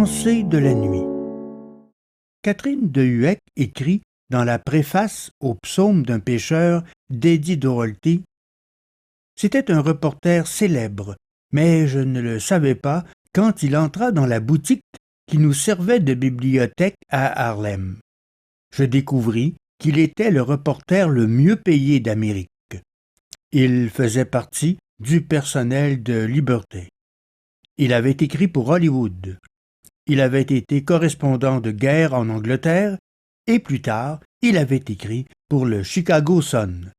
Pensée de la nuit. Catherine de Hueck écrit dans la préface au psaume d'un pêcheur d'Eddie Doherty: « C'était un reporter célèbre, mais je ne le savais pas quand il entra dans la boutique qui nous servait de bibliothèque à Harlem. Je découvris qu'il était le reporter le mieux payé d'Amérique. Il faisait partie du personnel de Liberty. Il avait écrit pour Hollywood. Il avait été correspondant de guerre en Angleterre et plus tard, il avait écrit pour le Chicago Sun.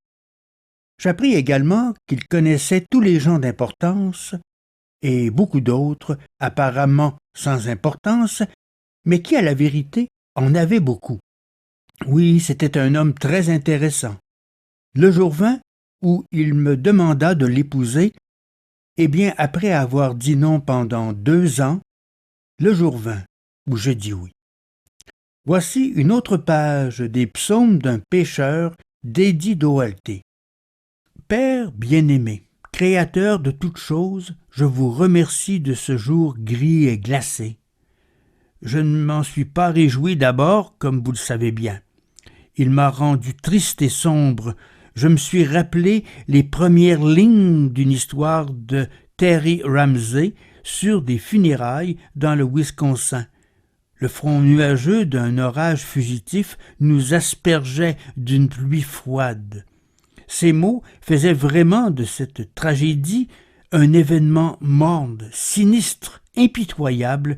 J'appris également qu'il connaissait tous les gens d'importance et beaucoup d'autres, apparemment sans importance, mais qui, à la vérité, en avaient beaucoup. Oui, c'était un homme très intéressant. Le jour vint où il me demanda de l'épouser, et bien après avoir dit non pendant 2 ans, le jour vint où je dis oui. Voici une autre page des psaumes d'un pêcheur d'Eddie Doherty. Père bien-aimé, Créateur de toutes choses, je vous remercie de ce jour gris et glacé. Je ne m'en suis pas réjoui d'abord, comme vous le savez bien. Il m'a rendu triste et sombre. Je me suis rappelé les premières lignes d'une histoire de Terry Ramsey sur des funérailles dans le Wisconsin. Le front nuageux d'un orage fugitif nous aspergeait d'une pluie froide. Ces mots faisaient vraiment de cette tragédie un événement morne, sinistre, impitoyable,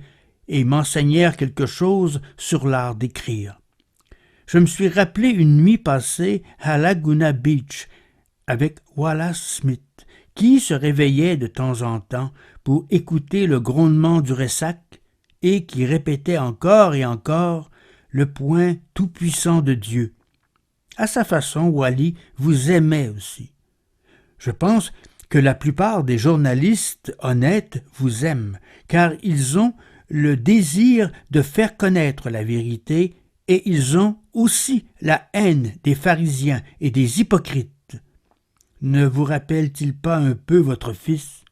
et m'enseignèrent quelque chose sur l'art d'écrire. Je me suis rappelé une nuit passée à Laguna Beach avec Wallace Smith, qui se réveillait de temps en temps pour écouter le grondement du ressac et qui répétait encore et encore le poing tout-puissant de Dieu. À sa façon, Wally vous aimait aussi. Je pense que la plupart des journalistes honnêtes vous aiment, car ils ont le désir de faire connaître la vérité et ils ont aussi la haine des pharisiens et des hypocrites. Ne vous rappelle-t-il pas un peu votre fils?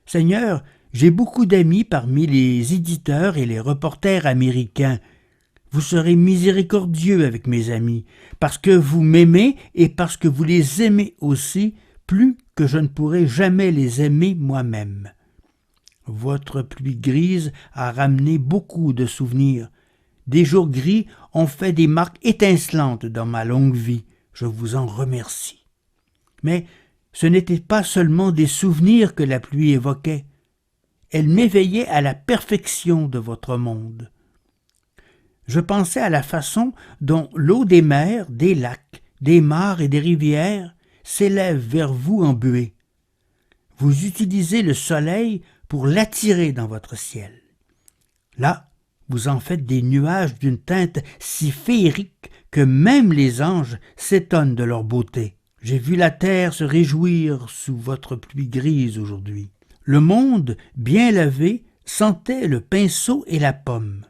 Seigneur, j'ai beaucoup d'amis parmi les éditeurs et les reporters américains. Vous serez miséricordieux avec mes amis, parce que vous m'aimez et parce que vous les aimez aussi, plus que je ne pourrai jamais les aimer moi-même. Votre pluie grise a ramené beaucoup de souvenirs. Des jours gris ont fait des marques étincelantes dans ma longue vie. Je vous en remercie. Mais ce n'était pas seulement des souvenirs que la pluie évoquait. Elle m'éveillait à la perfection de votre monde. Je pensais à la façon dont l'eau des mers, des lacs, des mares et des rivières s'élève vers vous en buée. Vous utilisez le soleil pour l'attirer dans votre ciel. Là, vous en faites des nuages d'une teinte si féerique que même les anges s'étonnent de leur beauté. J'ai vu la terre se réjouir sous votre pluie grise aujourd'hui. Le monde, bien lavé, sentait le pinceau et la pomme.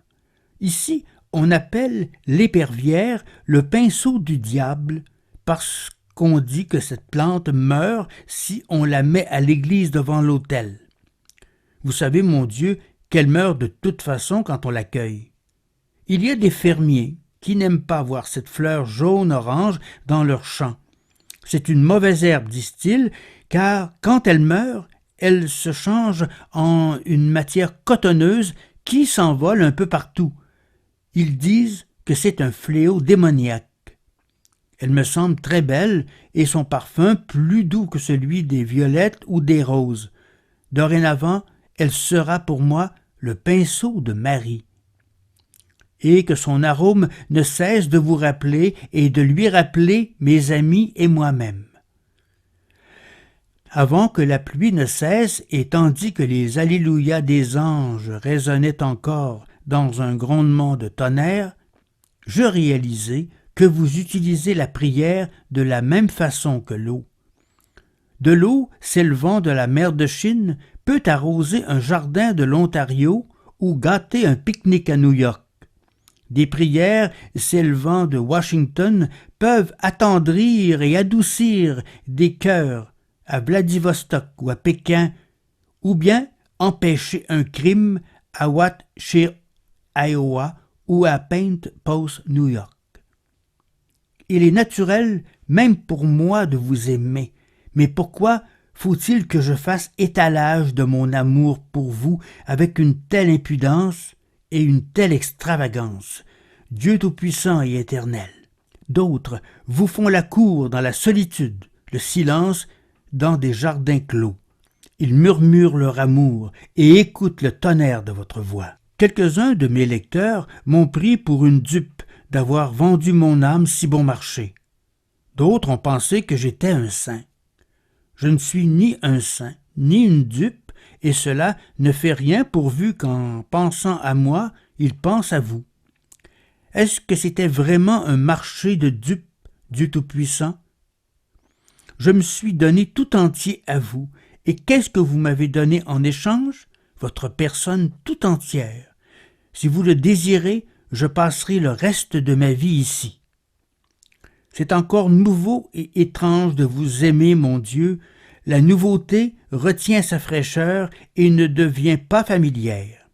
Ici, on appelle l'épervière le pinceau du diable parce qu'on dit que cette plante meurt si on la met à l'église devant l'autel. Vous savez, mon Dieu, qu'elle meurt de toute façon quand on l'accueille. Il y a des fermiers qui n'aiment pas voir cette fleur jaune-orange dans leur champ. C'est une mauvaise herbe, disent-ils, car quand elle meurt, elle se change en une matière cotonneuse qui s'envole un peu partout. Ils disent que c'est un fléau démoniaque. Elle me semble très belle et son parfum plus doux que celui des violettes ou des roses. Dorénavant, elle sera pour moi le pinceau de Marie. Et que son arôme ne cesse de vous rappeler et de lui rappeler mes amis et moi-même. Avant que la pluie ne cesse et tandis que les alléluia des anges résonnaient encore dans un grondement de tonnerre, je réalisai que vous utilisez la prière de la même façon que l'eau. De l'eau s'élevant de la mer de Chine peut arroser un jardin de l'Ontario ou gâter un pique-nique à New York. Des prières s'élevant de Washington peuvent attendrir et adoucir des cœurs à Vladivostok ou à Pékin, ou bien empêcher un crime à Wat Shir Iowa ou à Paint Post, New York. Il est naturel, même pour moi, de vous aimer, mais pourquoi faut-il que je fasse étalage de mon amour pour vous avec une telle impudence et une telle extravagance, Dieu Tout-Puissant et Éternel? D'autres vous font la cour dans la solitude, le silence dans des jardins clos. Ils murmurent leur amour et écoutent le tonnerre de votre voix. Quelques-uns de mes lecteurs m'ont pris pour une dupe d'avoir vendu mon âme si bon marché. D'autres ont pensé que j'étais un saint. Je ne suis ni un saint, ni une dupe, et cela ne fait rien pourvu qu'en pensant à moi, ils pensent à vous. Est-ce que c'était vraiment un marché de dupes, Dieu Tout-Puissant? Je me suis donné tout entier à vous, et qu'est-ce que vous m'avez donné en échange? Votre personne tout entière. Si vous le désirez, je passerai le reste de ma vie ici. C'est encore nouveau et étrange de vous aimer, mon Dieu. La nouveauté retient sa fraîcheur et ne devient pas familière.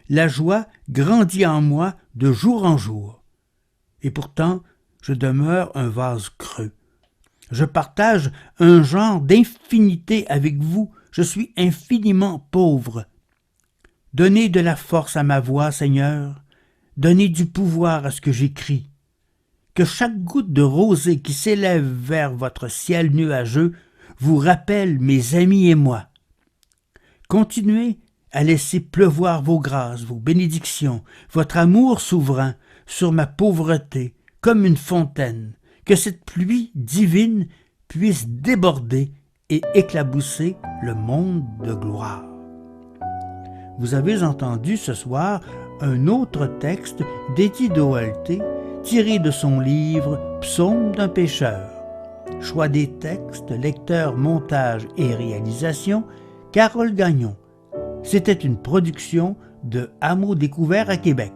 La joie grandit en moi de jour en jour. Et pourtant, je demeure un vase creux. Je partage un genre d'infinité avec vous. Je suis infiniment pauvre. Donnez de la force à ma voix, Seigneur. Donnez du pouvoir à ce que j'écris. Que chaque goutte de rosée qui s'élève vers votre ciel nuageux vous rappelle mes amis et moi. Continuez à laisser pleuvoir vos grâces, vos bénédictions, votre amour souverain sur ma pauvreté comme une fontaine, que cette pluie divine puisse déborder et éclabousser le monde de gloire. Vous avez entendu ce soir un autre texte d'Eddie Doherty tiré de son livre « Psaume d'un pécheur ». Choix des textes, lecteur, montage et réalisation, Carole Gagnon. C'était une production de Hameau Découvert à Québec.